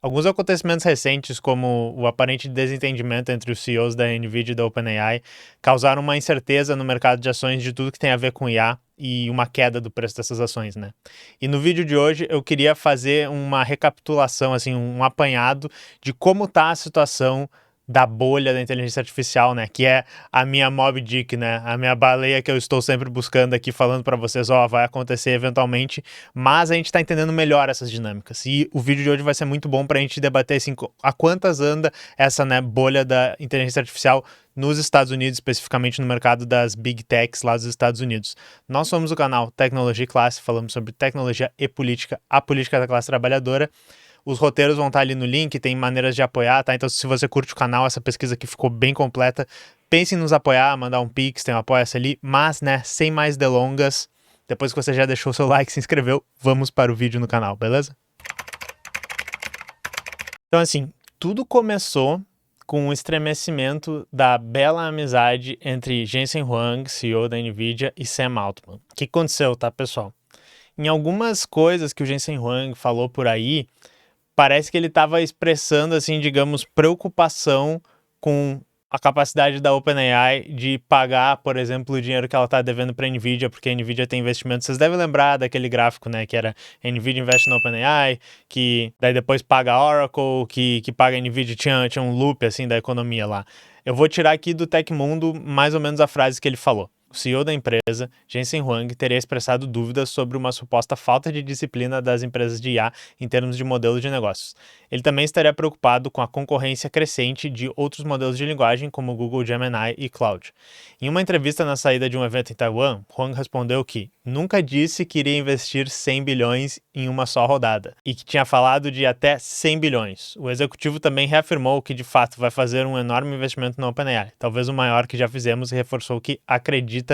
Alguns acontecimentos recentes, como o aparente desentendimento entre os CEOs da NVIDIA e da OpenAI, causaram uma incerteza no mercado de ações de tudo que tem a ver com IA e uma queda do preço dessas ações, né? E no vídeo de hoje eu queria fazer uma recapitulação, assim, um apanhado de como está a situação da bolha da inteligência artificial, né? Que é a minha Moby Dick, né? A minha baleia que eu estou sempre buscando aqui, falando para vocês, ó, vai acontecer eventualmente, mas a gente tá entendendo melhor essas dinâmicas. E o vídeo de hoje vai ser muito bom pra gente debater, assim, a quantas anda essa, né, bolha da inteligência artificial nos Estados Unidos, especificamente no mercado das Big Techs lá dos Estados Unidos. Nós somos o canal Tecnologia e Classe, falamos sobre tecnologia e política, a política da classe trabalhadora. Os roteiros vão estar ali no link, tem maneiras de apoiar, tá? Então, se você curte o canal, essa pesquisa aqui ficou bem completa. Pense em nos apoiar, mandar um pix, tem um apoia-se ali. Mas, né, sem mais delongas, depois que você já deixou o seu like, se inscreveu, vamos para o vídeo no canal, beleza? Então, assim, tudo começou com o estremecimento da bela amizade entre Jensen Huang, CEO da NVIDIA, e Sam Altman. O que aconteceu, tá, pessoal? Em algumas coisas que o Jensen Huang falou por aí, parece que ele estava expressando, assim, digamos, preocupação com a capacidade da OpenAI de pagar, por exemplo, o dinheiro que ela está devendo para a NVIDIA, porque a NVIDIA tem investimento. Vocês devem lembrar daquele gráfico, né, que era a NVIDIA investe na OpenAI, que daí depois paga a Oracle, que paga a NVIDIA, tinha um loop, assim, da economia lá. Eu vou tirar aqui do Tecmundo mais ou menos a frase que ele falou. O CEO da empresa, Jensen Huang, teria expressado dúvidas sobre uma suposta falta de disciplina das empresas de IA em termos de modelo de negócios. Ele também estaria preocupado com a concorrência crescente de outros modelos de linguagem, como Google Gemini e Claude. Em uma entrevista na saída de um evento em Taiwan, Huang respondeu que nunca disse que iria investir 100 bilhões em uma só rodada, e que tinha falado de até 100 bilhões. O executivo também reafirmou que, de fato, vai fazer um enorme investimento na OpenAI, talvez o maior que já fizemos, e reforçou que acredita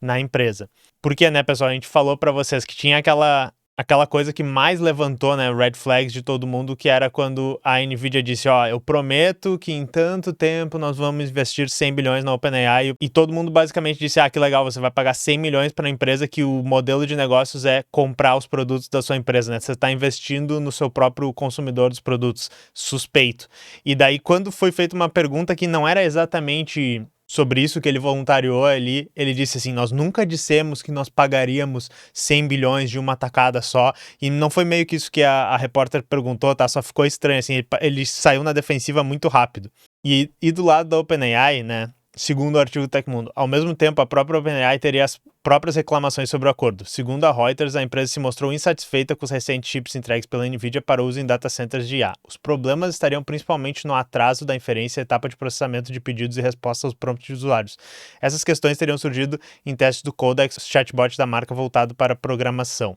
na empresa. Porque, né, pessoal, a gente falou para vocês que tinha aquela coisa que mais levantou, né, red flags de todo mundo, que era quando a NVIDIA disse, ó, eu prometo que em tanto tempo nós vamos investir 100 bilhões na OpenAI, e todo mundo basicamente disse, que legal, você vai pagar 100 milhões para a empresa que o modelo de negócios é comprar os produtos da sua empresa, né, você está investindo no seu próprio consumidor dos produtos, suspeito. E daí, quando foi feita uma pergunta que não era exatamente sobre isso que ele voluntariou ali, ele disse assim, nós nunca dissemos que nós pagaríamos 100 bilhões de uma tacada só, e não foi meio que isso que a repórter perguntou, tá? Só ficou estranho, assim, ele saiu na defensiva muito rápido. E do lado da OpenAI, né, segundo o artigo do Tecmundo, ao mesmo tempo a própria OpenAI teria as próprias reclamações sobre o acordo. Segundo a Reuters, a empresa se mostrou insatisfeita com os recentes chips entregues pela NVIDIA para uso em data centers de IA. Os problemas estariam principalmente no atraso da inferência e etapa de processamento de pedidos e respostas aos prompts de usuários. Essas questões teriam surgido em testes do Codex, chatbot da marca voltado para programação.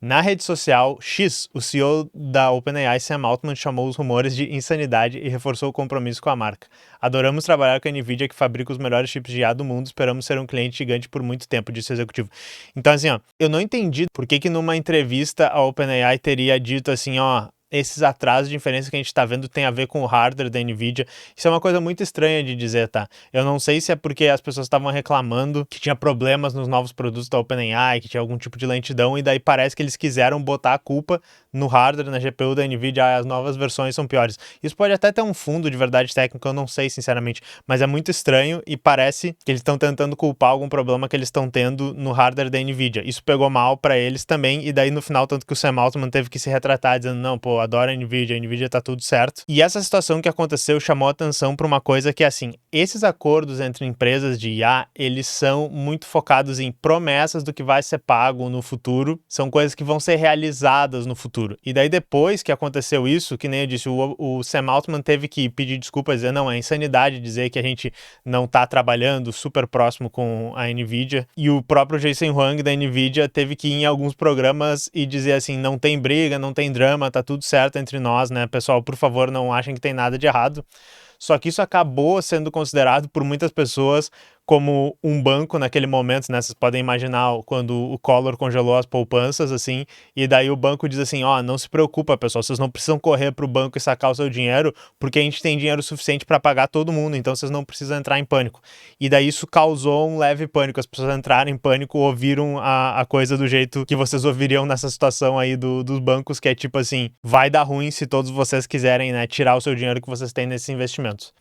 Na rede social X, o CEO da OpenAI, Sam Altman, chamou os rumores de insanidade e reforçou o compromisso com a marca. Adoramos trabalhar com a NVIDIA, que fabrica os melhores chips de IA do mundo, esperamos ser um cliente gigante por muito tempo, disse o executivo. Então, assim, ó, eu não entendi por que numa entrevista a OpenAI teria dito assim, ó, esses atrasos de inferência que a gente está vendo tem a ver com o hardware da NVIDIA. Isso é uma coisa muito estranha de dizer, tá? Eu não sei se é porque as pessoas estavam reclamando que tinha problemas nos novos produtos da OpenAI, que tinha algum tipo de lentidão, e daí parece que eles quiseram botar a culpa no hardware, na GPU da NVIDIA, as novas versões são piores. Isso pode até ter um fundo de verdade técnica, eu não sei, sinceramente, mas é muito estranho e parece que eles estão tentando culpar algum problema que eles estão tendo no hardware da NVIDIA. Isso pegou mal para eles também, e daí no final, tanto que o Sam Altman teve que se retratar, dizendo, não, pô, adoro a NVIDIA tá tudo certo. E essa situação que aconteceu chamou atenção para uma coisa que é assim, esses acordos entre empresas de IA, eles são muito focados em promessas do que vai ser pago no futuro, são coisas que vão ser realizadas no futuro. E daí depois que aconteceu isso, que nem eu disse, o Sam Altman teve que pedir desculpas, dizer, não, é insanidade dizer que a gente não tá trabalhando super próximo com a NVIDIA, e o próprio Jensen Huang da NVIDIA teve que ir em alguns programas e dizer assim, não tem briga, não tem drama, tá tudo certo entre nós, né, pessoal, por favor, não achem que tem nada de errado. Só que isso acabou sendo considerado por muitas pessoas como um banco naquele momento, né? Vocês podem imaginar quando o Collor congelou as poupanças, assim, e daí o banco diz assim, ó, não se preocupa, pessoal, vocês não precisam correr para o banco e sacar o seu dinheiro, porque a gente tem dinheiro suficiente para pagar todo mundo, então vocês não precisam entrar em pânico. E daí isso causou um leve pânico, as pessoas entraram em pânico, ouviram a coisa do jeito que vocês ouviriam nessa situação aí dos bancos, que é tipo assim, vai dar ruim se todos vocês quiserem, né, tirar o seu dinheiro que vocês têm nesses investimentos.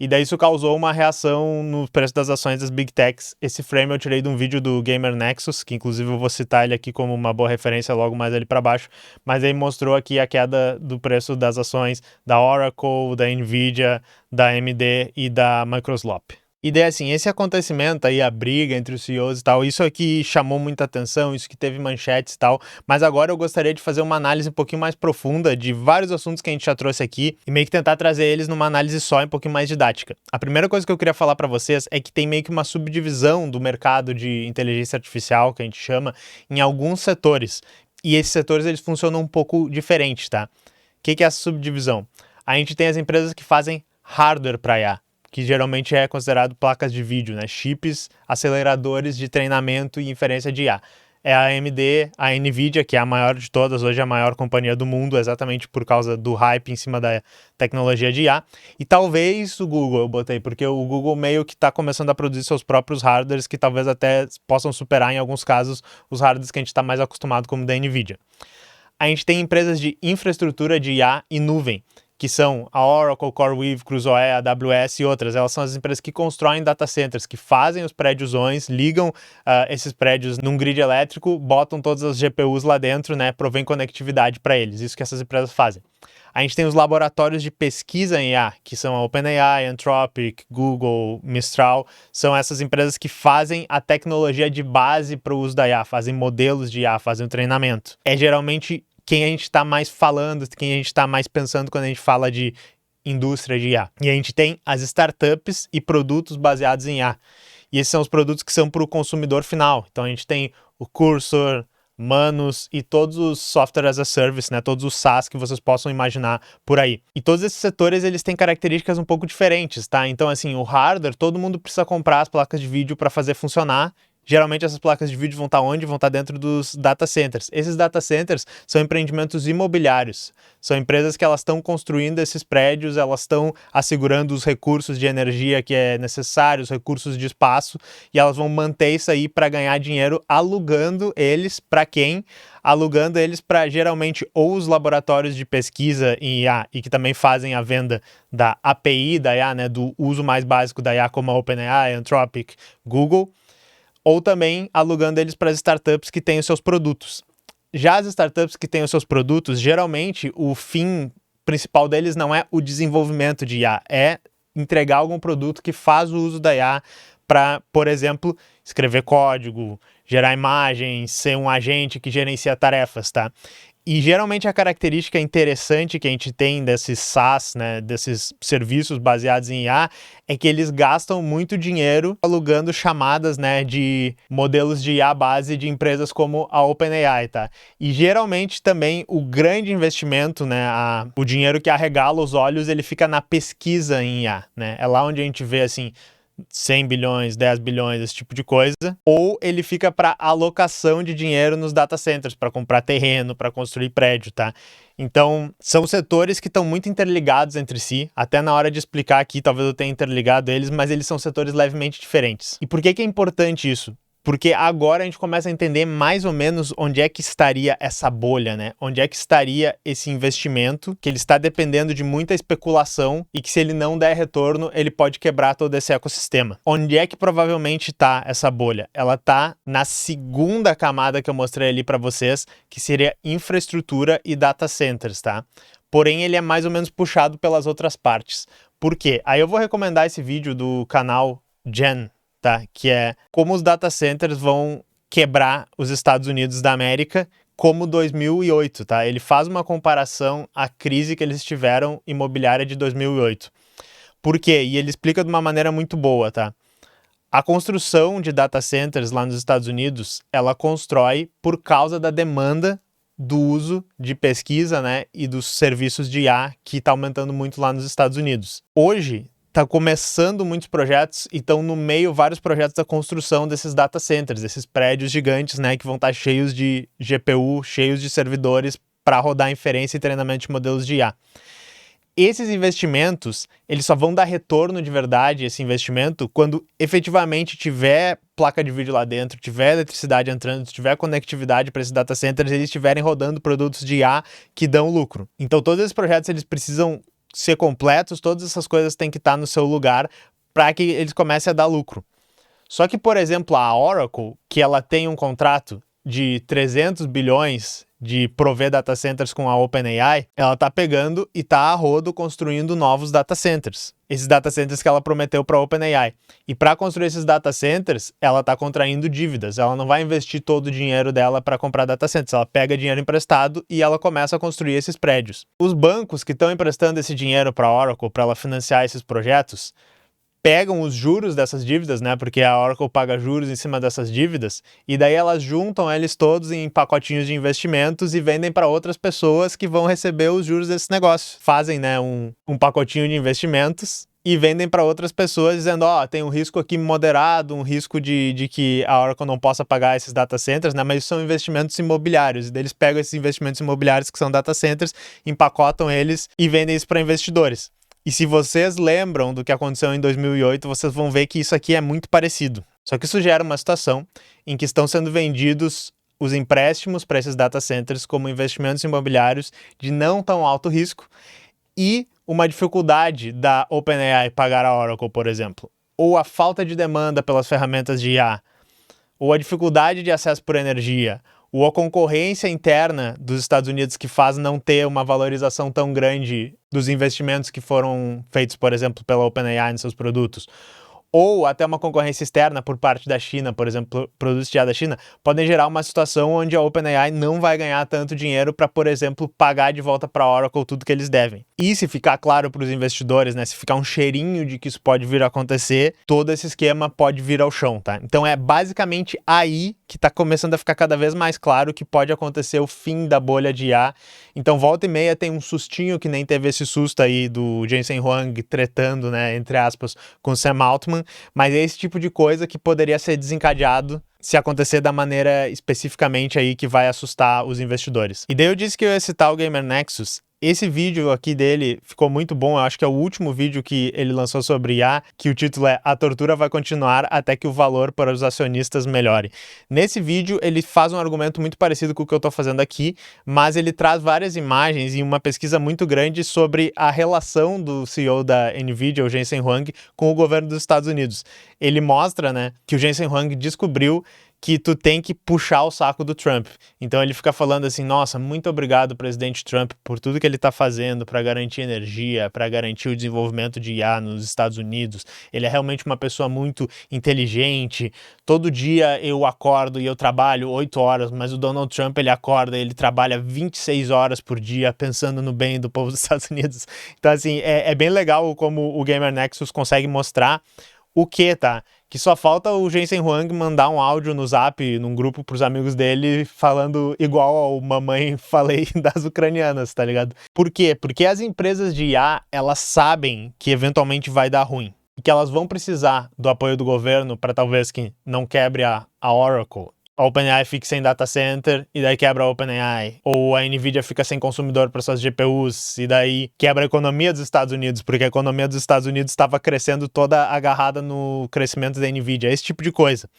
E daí isso causou uma reação no preço das ações das Big Techs. Esse frame eu tirei de um vídeo do Gamer Nexus, que inclusive eu vou citar ele aqui como uma boa referência logo mais ali para baixo, mas ele mostrou aqui a queda do preço das ações da Oracle, da Nvidia, da AMD e da Microsoft. E daí, assim, esse acontecimento aí, a briga entre os CEOs e tal, isso aqui chamou muita atenção, isso que teve manchetes e tal, mas agora eu gostaria de fazer uma análise um pouquinho mais profunda de vários assuntos que a gente já trouxe aqui e meio que tentar trazer eles numa análise só e um pouquinho mais didática. A primeira coisa que eu queria falar para vocês é que tem meio que uma subdivisão do mercado de inteligência artificial, que a gente chama, em alguns setores. E esses setores, eles funcionam um pouco diferente, tá? O que é essa subdivisão? A gente tem as empresas que fazem hardware para IA, que geralmente é considerado placas de vídeo, né? Chips, aceleradores de treinamento e inferência de IA. É a AMD, a Nvidia, que é a maior de todas, hoje é a maior companhia do mundo, exatamente por causa do hype em cima da tecnologia de IA. E talvez o Google, eu botei, porque o Google meio que está começando a produzir seus próprios hardwares, que talvez até possam superar, em alguns casos, os hardwares que a gente está mais acostumado, como da Nvidia. A gente tem empresas de infraestrutura de IA e nuvem, que são a Oracle, CoreWeave, Crusoe, a AWS e outras. Elas são as empresas que constroem data centers, que fazem os prédiozões, ligam esses prédios num grid elétrico, botam todas as GPUs lá dentro, né, provém conectividade para eles. Isso que essas empresas fazem. A gente tem os laboratórios de pesquisa em IA, que são a OpenAI, Anthropic, Google, Mistral. São essas empresas que fazem a tecnologia de base para o uso da IA, fazem modelos de IA, fazem o treinamento. É geralmente quem a gente está mais falando, quem a gente está mais pensando quando a gente fala de indústria de IA. E a gente tem as startups e produtos baseados em IA. E esses são os produtos que são para o consumidor final. Então a gente tem o Cursor, Manus e todos os software as a service, né? Todos os SaaS que vocês possam imaginar por aí. E todos esses setores, eles têm características um pouco diferentes, tá? Então, assim, o hardware, todo mundo precisa comprar as placas de vídeo para fazer funcionar. Geralmente essas placas de vídeo vão estar onde? Vão estar dentro dos data centers. Esses data centers são empreendimentos imobiliários. São empresas que elas estão construindo esses prédios, elas estão assegurando os recursos de energia que é necessário, os recursos de espaço, e elas vão manter isso aí para ganhar dinheiro alugando eles para quem? Alugando eles para geralmente ou os laboratórios de pesquisa em IA e que também fazem a venda da API da IA, né, do uso mais básico da IA como a OpenAI, Anthropic, Google, ou também alugando eles para as startups que têm os seus produtos. Já as startups que têm os seus produtos, geralmente o fim principal deles não é o desenvolvimento de IA, é entregar algum produto que faz o uso da IA para, por exemplo, escrever código, gerar imagens, ser um agente que gerencia tarefas, tá? E geralmente a característica interessante que a gente tem desses SaaS, né, desses serviços baseados em IA, é que eles gastam muito dinheiro alugando chamadas, né, de modelos de IA base de empresas como a OpenAI, tá? E geralmente também o grande investimento, né, o dinheiro que arregala os olhos, ele fica na pesquisa em IA, né? É lá onde a gente vê, assim, 100 bilhões, 10 bilhões, esse tipo de coisa, ou ele fica para alocação de dinheiro nos data centers, para comprar terreno, para construir prédio, tá? Então, são setores que estão muito interligados entre si, até na hora de explicar aqui, talvez eu tenha interligado eles, mas eles são setores levemente diferentes. E por que é importante isso? Porque agora a gente começa a entender mais ou menos onde é que estaria essa bolha, né? Onde é que estaria esse investimento, que ele está dependendo de muita especulação e que se ele não der retorno, ele pode quebrar todo esse ecossistema. Onde é que provavelmente está essa bolha? Ela está na segunda camada que eu mostrei ali para vocês, que seria infraestrutura e data centers, tá? Porém, ele é mais ou menos puxado pelas outras partes. Por quê? Aí eu vou recomendar esse vídeo do canal Gen, tá? Que é como os data centers vão quebrar os Estados Unidos da América como 2008, tá? Ele faz uma comparação à crise que eles tiveram imobiliária de 2008. Por quê? E ele explica de uma maneira muito boa, tá? A construção de data centers lá nos Estados Unidos, ela constrói por causa da demanda do uso de pesquisa, né, e dos serviços de IA que está aumentando muito lá nos Estados Unidos. Hoje, tá começando muitos projetos e estão no meio vários projetos da construção desses data centers, esses prédios gigantes, né, que vão estar cheios de GPU, cheios de servidores para rodar inferência e treinamento de modelos de IA. Esses investimentos, eles só vão dar retorno de verdade, esse investimento, quando efetivamente tiver placa de vídeo lá dentro, tiver eletricidade entrando, tiver conectividade para esses data centers, eles estiverem rodando produtos de IA que dão lucro. Então todos esses projetos eles precisam ser completos, todas essas coisas têm que estar no seu lugar para que eles comecem a dar lucro. Só que, por exemplo, a Oracle, que ela tem um contrato de 300 bilhões de prover data centers com a OpenAI, ela tá pegando e tá a rodo construindo novos data centers. Esses data centers que ela prometeu para a OpenAI. E para construir esses data centers, ela tá contraindo dívidas. Ela não vai investir todo o dinheiro dela para comprar data centers. Ela pega dinheiro emprestado e ela começa a construir esses prédios. Os bancos que estão emprestando esse dinheiro para a Oracle para ela financiar esses projetos pegam os juros dessas dívidas, né? Porque a Oracle paga juros em cima dessas dívidas, e daí elas juntam eles todos em pacotinhos de investimentos e vendem para outras pessoas que vão receber os juros desse negócio. Fazem, né, um pacotinho de investimentos e vendem para outras pessoas dizendo, tem um risco aqui moderado, um risco de que a Oracle não possa pagar esses data centers, né? Mas são investimentos imobiliários. E daí eles pegam esses investimentos imobiliários que são data centers, empacotam eles e vendem isso para investidores. E se vocês lembram do que aconteceu em 2008, vocês vão ver que isso aqui é muito parecido. Só que isso gera uma situação em que estão sendo vendidos os empréstimos para esses data centers como investimentos imobiliários de não tão alto risco e uma dificuldade da OpenAI pagar a Oracle, por exemplo, ou a falta de demanda pelas ferramentas de IA, ou a dificuldade de acesso por energia, ou a concorrência interna dos Estados Unidos que faz não ter uma valorização tão grande dos investimentos que foram feitos, por exemplo, pela OpenAI nos seus produtos, ou até uma concorrência externa por parte da China, por exemplo, produtos de IA da China, podem gerar uma situação onde a OpenAI não vai ganhar tanto dinheiro para, por exemplo, pagar de volta para a Oracle tudo que eles devem. E se ficar claro para os investidores, né, se ficar um cheirinho de que isso pode vir a acontecer, todo esse esquema pode vir ao chão, tá? Então é basicamente aí que está começando a ficar cada vez mais claro que pode acontecer o fim da bolha de IA. Então volta e meia tem um sustinho, que nem teve esse susto aí do Jensen Huang tretando, né, entre aspas, com Sam Altman, mas é esse tipo de coisa que poderia ser desencadeado se acontecer da maneira especificamente aí que vai assustar os investidores. E daí eu disse que eu ia citar o Gamer Nexus. Esse vídeo aqui dele ficou muito bom, eu acho que é o último vídeo que ele lançou sobre IA, que o título é A Tortura Vai Continuar Até que o Valor para os Acionistas Melhore. Nesse vídeo ele faz um argumento muito parecido com o que eu estou fazendo aqui, mas ele traz várias imagens e uma pesquisa muito grande sobre a relação do CEO da NVIDIA, o Jensen Huang, com o governo dos Estados Unidos. Ele mostra, né, que o Jensen Huang descobriu que tu tem que puxar o saco do Trump. Então ele fica falando assim, nossa, muito obrigado, presidente Trump, por tudo que ele está fazendo para garantir energia, para garantir o desenvolvimento de IA nos Estados Unidos. Ele é realmente uma pessoa muito inteligente. Todo dia eu acordo e eu trabalho 8 horas, mas o Donald Trump, ele acorda e ele trabalha 26 horas por dia pensando no bem do povo dos Estados Unidos. Então assim, é bem legal como o Gamer Nexus consegue mostrar o que, tá? Que só falta o Jensen Huang mandar um áudio no Zap, num grupo pros amigos dele, falando igual ao mamãe falei das ucranianas, tá ligado? Por quê? Porque as empresas de IA, elas sabem que eventualmente vai dar ruim. E que elas vão precisar do apoio do governo para talvez que não quebre a Oracle. A OpenAI fica sem data center e daí quebra a OpenAI. Ou a NVIDIA fica sem consumidor para suas GPUs e daí quebra a economia dos Estados Unidos, porque a economia dos Estados Unidos estava crescendo toda agarrada no crescimento da NVIDIA, esse tipo de coisa.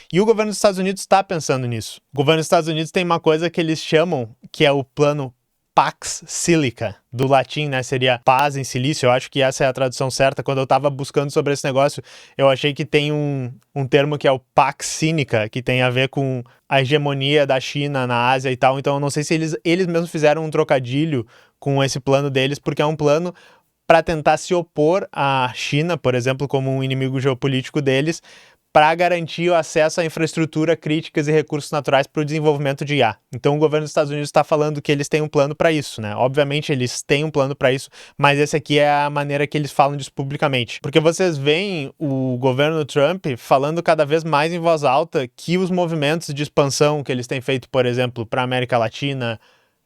E o governo dos Estados Unidos está pensando nisso. O governo dos Estados Unidos tem uma coisa que eles chamam, que é o plano Pax Silica, do latim, né, seria paz em silício. Eu acho que essa é a tradução certa. Quando eu tava buscando sobre esse negócio, eu achei que tem um termo que é o Pax Sinica, que tem a ver com a hegemonia da China na Ásia e tal. Então eu não sei se eles mesmos fizeram um trocadilho com esse plano deles, porque é um plano para tentar se opor à China, por exemplo, como um inimigo geopolítico deles, para garantir o acesso à infraestrutura críticas e recursos naturais para o desenvolvimento de IA. Então o governo dos Estados Unidos está falando que eles têm um plano para isso, né? Obviamente eles têm um plano para isso, mas esse aqui é a maneira que eles falam disso publicamente. Porque vocês veem o governo Trump falando cada vez mais em voz alta que os movimentos de expansão que eles têm feito, por exemplo, para a América Latina,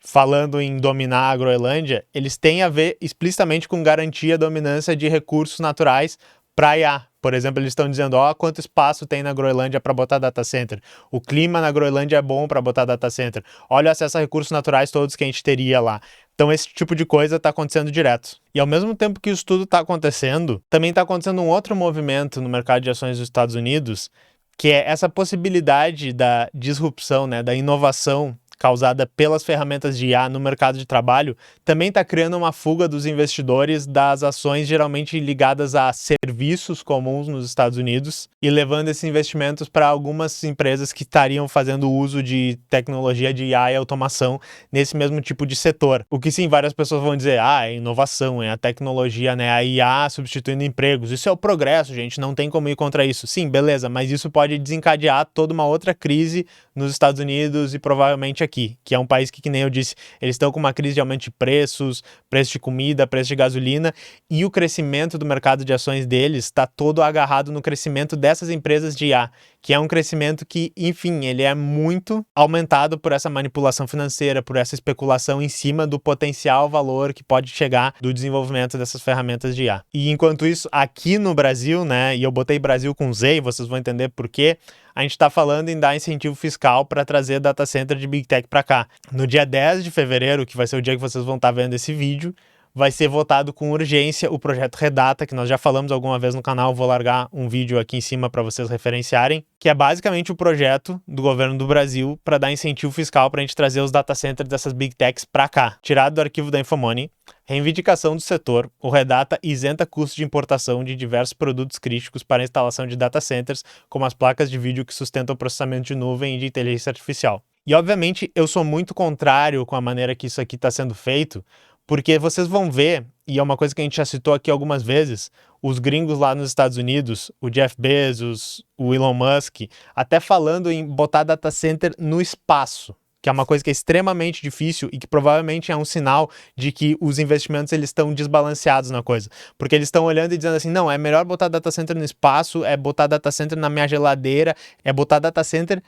falando em dominar a Groenlândia, eles têm a ver explicitamente com garantir a dominância de recursos naturais para IA. Por exemplo, eles estão dizendo, ó, quanto espaço tem na Groenlândia para botar data center. O clima na Groenlândia é bom para botar data center. Olha o acesso a recursos naturais todos que a gente teria lá. Então esse tipo de coisa está acontecendo direto. E ao mesmo tempo que isso tudo está acontecendo, também está acontecendo um outro movimento no mercado de ações dos Estados Unidos, que é essa possibilidade da disrupção, né, da inovação causada pelas ferramentas de IA no mercado de trabalho, também está criando uma fuga dos investidores das ações geralmente ligadas a serviços comuns nos Estados Unidos e levando esses investimentos para algumas empresas que estariam fazendo uso de tecnologia de IA e automação nesse mesmo tipo de setor. O que sim, várias pessoas vão dizer, é inovação, é a tecnologia, né, a IA substituindo empregos. Isso é o progresso, gente, não tem como ir contra isso. Sim, beleza, mas isso pode desencadear toda uma outra crise nos Estados Unidos e provavelmente aqui, que é um país que nem eu disse, eles estão com uma crise de aumento de preços, preço de comida, preço de gasolina, e o crescimento do mercado de ações deles está todo agarrado no crescimento dessas empresas de IA, que é um crescimento que, enfim, ele é muito aumentado por essa manipulação financeira, por essa especulação em cima do potencial valor que pode chegar do desenvolvimento dessas ferramentas de IA. E enquanto isso, aqui no Brasil, né, e eu botei Brasil com Z, e vocês vão entender por quê, a gente está falando em dar incentivo fiscal para trazer data center de Big Tech para cá. No dia 10 de fevereiro, que vai ser o dia que vocês vão estar vendo esse vídeo, vai ser votado com urgência o projeto Redata, que nós já falamos alguma vez no canal, vou largar um vídeo aqui em cima para vocês referenciarem, que é basicamente o projeto do governo do Brasil para dar incentivo fiscal para a gente trazer os data centers dessas Big Techs para cá. Tirado do arquivo da Infomoney, reivindicação do setor, o Redata isenta custos de importação de diversos produtos críticos para a instalação de data centers, como as placas de vídeo que sustentam o processamento de nuvem e de inteligência artificial. E obviamente eu sou muito contrário com a maneira que isso aqui está sendo feito, porque vocês vão ver, e é uma coisa que a gente já citou aqui algumas vezes, os gringos lá nos Estados Unidos, o Jeff Bezos, o Elon Musk, até falando em botar data center no espaço, que é uma coisa que é extremamente difícil e que provavelmente é um sinal de que os investimentos eles estão desbalanceados na coisa. Porque eles estão olhando e dizendo assim, não, é melhor botar data center no espaço, é botar data center na minha geladeira, é botar data center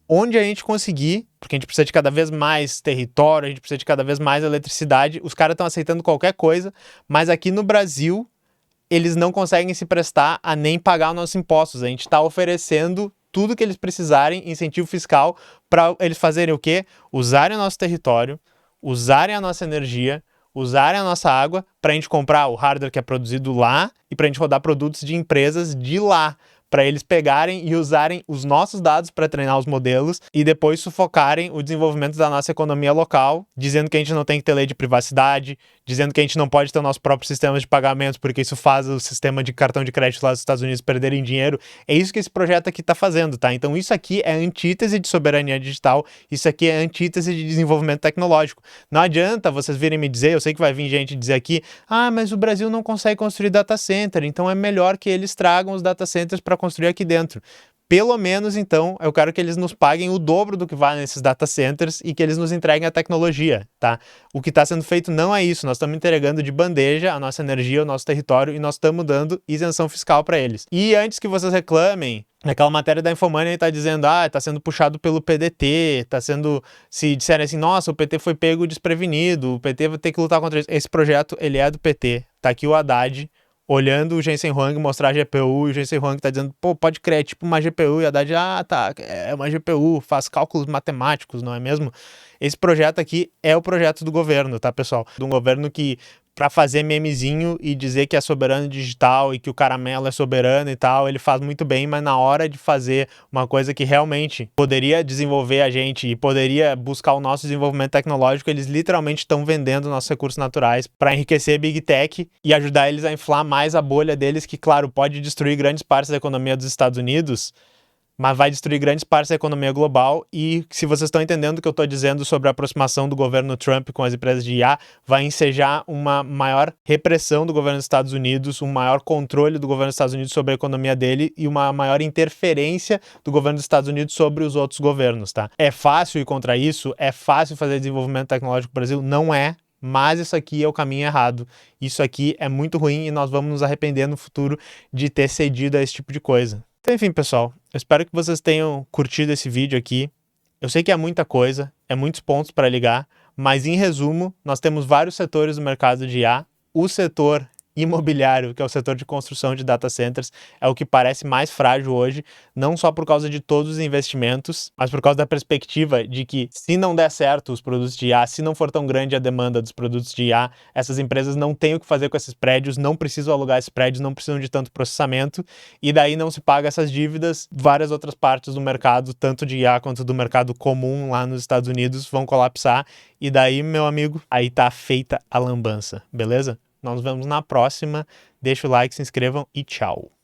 onde a gente conseguir, porque a gente precisa de cada vez mais território, a gente precisa de cada vez mais eletricidade, os caras estão aceitando qualquer coisa, mas aqui no Brasil, eles não conseguem se prestar a nem pagar os nossos impostos. A gente está oferecendo tudo que eles precisarem, incentivo fiscal, para eles fazerem o quê? Usarem o nosso território, usarem a nossa energia, usarem a nossa água para a gente comprar o hardware que é produzido lá e para a gente rodar produtos de empresas de lá, para eles pegarem e usarem os nossos dados para treinar os modelos e depois sufocarem o desenvolvimento da nossa economia local, dizendo que a gente não tem que ter lei de privacidade, dizendo que a gente não pode ter o nosso próprio sistema de pagamentos porque isso faz o sistema de cartão de crédito lá dos Estados Unidos perderem dinheiro. É isso que esse projeto aqui está fazendo, tá? Então isso aqui é antítese de soberania digital, isso aqui é antítese de desenvolvimento tecnológico. Não adianta vocês virem me dizer, eu sei que vai vir gente dizer aqui, mas o Brasil não consegue construir data center, então é melhor que eles tragam os data centers para construir aqui dentro. Pelo menos, então, eu quero que eles nos paguem o dobro do que vai nesses data centers e que eles nos entreguem a tecnologia, tá? O que está sendo feito não é isso, nós estamos entregando de bandeja a nossa energia, o nosso território e nós estamos dando isenção fiscal para eles. E antes que vocês reclamem, aquela matéria da Infomoney está dizendo, está sendo puxado pelo PDT, está sendo, se disserem assim, nossa, o PT foi pego desprevenido, o PT vai ter que lutar contra isso. Esse projeto, ele é do PT, tá aqui o Haddad, olhando o Jensen Huang mostrar a GPU, e o Jensen Huang tá dizendo, pode crer, é tipo uma GPU, e a Haddad, tá, é uma GPU, faz cálculos matemáticos, não é mesmo? Esse projeto aqui é o projeto do governo, tá, pessoal? De um governo que, para fazer memezinho e dizer que é soberano digital e que o caramelo é soberano e tal, ele faz muito bem, mas na hora de fazer uma coisa que realmente poderia desenvolver a gente e poderia buscar o nosso desenvolvimento tecnológico, eles literalmente estão vendendo nossos recursos naturais para enriquecer Big Tech e ajudar eles a inflar mais a bolha deles, que, claro, pode destruir grandes partes da economia dos Estados Unidos, mas vai destruir grandes partes da economia global. E se vocês estão entendendo o que eu estou dizendo sobre a aproximação do governo Trump com as empresas de IA, vai ensejar uma maior repressão do governo dos Estados Unidos, um maior controle do governo dos Estados Unidos sobre a economia dele e uma maior interferência do governo dos Estados Unidos sobre os outros governos, tá? É fácil ir contra isso? É fácil fazer desenvolvimento tecnológico no Brasil? Não é. Mas isso aqui é o caminho errado. Isso aqui é muito ruim e nós vamos nos arrepender no futuro de ter cedido a esse tipo de coisa. Então, enfim, pessoal, eu espero que vocês tenham curtido esse vídeo aqui. Eu sei que é muita coisa, é muitos pontos para ligar, Mas, em resumo, nós temos vários setores do mercado de IA. O setor imobiliário, que é o setor de construção de data centers, é o que parece mais frágil hoje, não só por causa de todos os investimentos, mas por causa da perspectiva de que, se não der certo os produtos de IA, se não for tão grande a demanda dos produtos de IA, essas empresas não têm o que fazer com esses prédios, não precisam alugar esses prédios, não precisam de tanto processamento, e daí não se paga essas dívidas. Várias outras partes do mercado, tanto de IA quanto do mercado comum lá nos Estados Unidos, vão colapsar, e daí, meu amigo, aí tá feita a lambança, beleza? Nós nos vemos na próxima. Deixa o like, se inscrevam e tchau.